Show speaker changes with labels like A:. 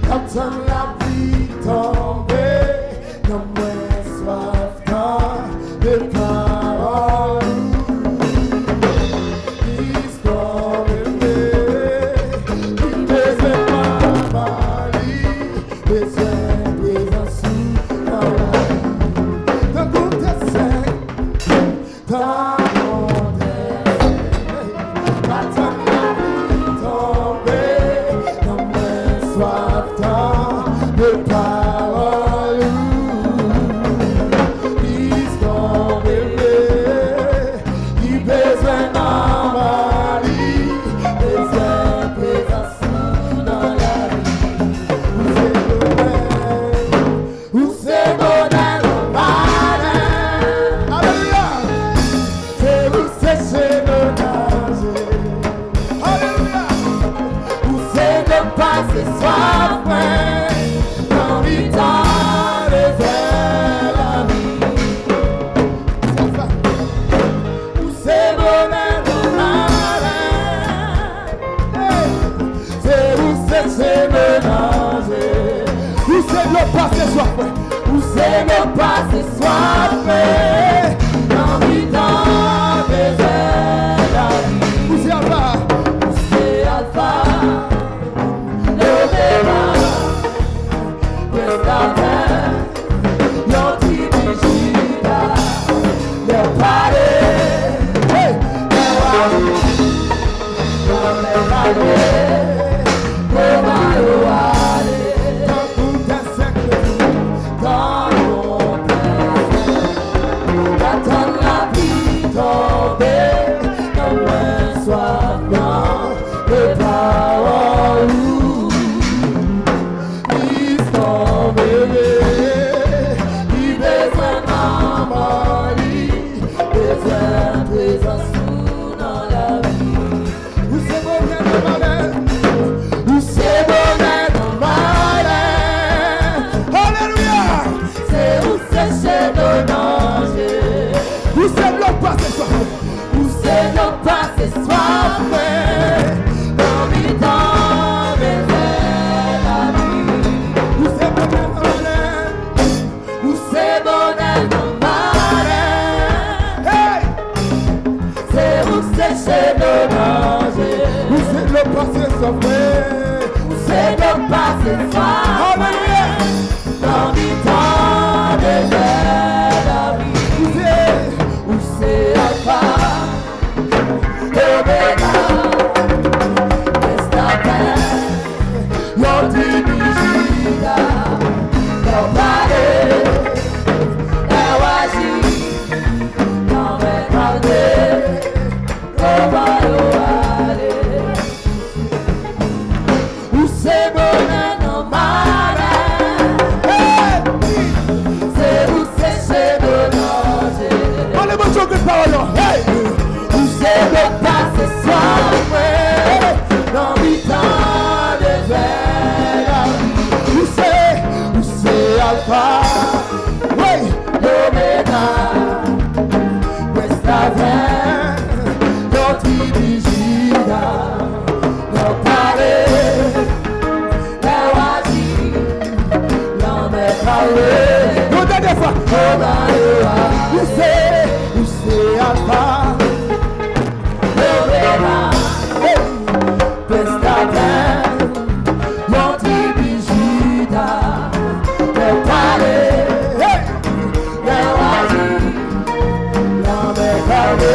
A: Attends la vie tomber, comme moi soif quand de parole. L'histoire aimée, il besoin de ma vie, besoin de présence dans la vie. Dans mon dessin, dans mon dessin, attends la vie tomber, comme moi soif tant de parole. L'histoire aimée, il besoin de ma vie, besoin de présence dans la vie. Où c'est bonheur, où c'est bonheur, alléluia. C'est où c'est bonheur, alléluia. Où c'est de passer soif, dans le temps de la vie. Où c'est bonheur, c'est où c'est bonheur. Où c'est le passer soif, où c'est le passer soif, dans le temps de la vie. Où c'est Alpha, où c'est Alpha, l'Oméga, questa terre, non ti digita, le pare, le guardi, non le vale, le vale, dans tout un secolo, dans mon destin, attends la vie tomber, non moins soif dans les paroles. L'histoire aimée, il besoin de ma vie, besoin de présence dans la vie. Où c'est bonheur de malheur, où c'est bonheur de malheur, alléluia. C'est où c'est le danger, où c'est le passé soif, où c'est le passé soif, dans le temps de la vie. Où c'est bonheur de malheur, où c'est bonheur de malheur, hey! C'est où c'est le danger, où c'est le passé soif, où c'est le passé soif, alléluia. Dans le temps de la vie. Où c'est Alpha, Omega, questa terre, non ti digita, non vale, è quasi, non è grande, come lo vale. Où c'est bon.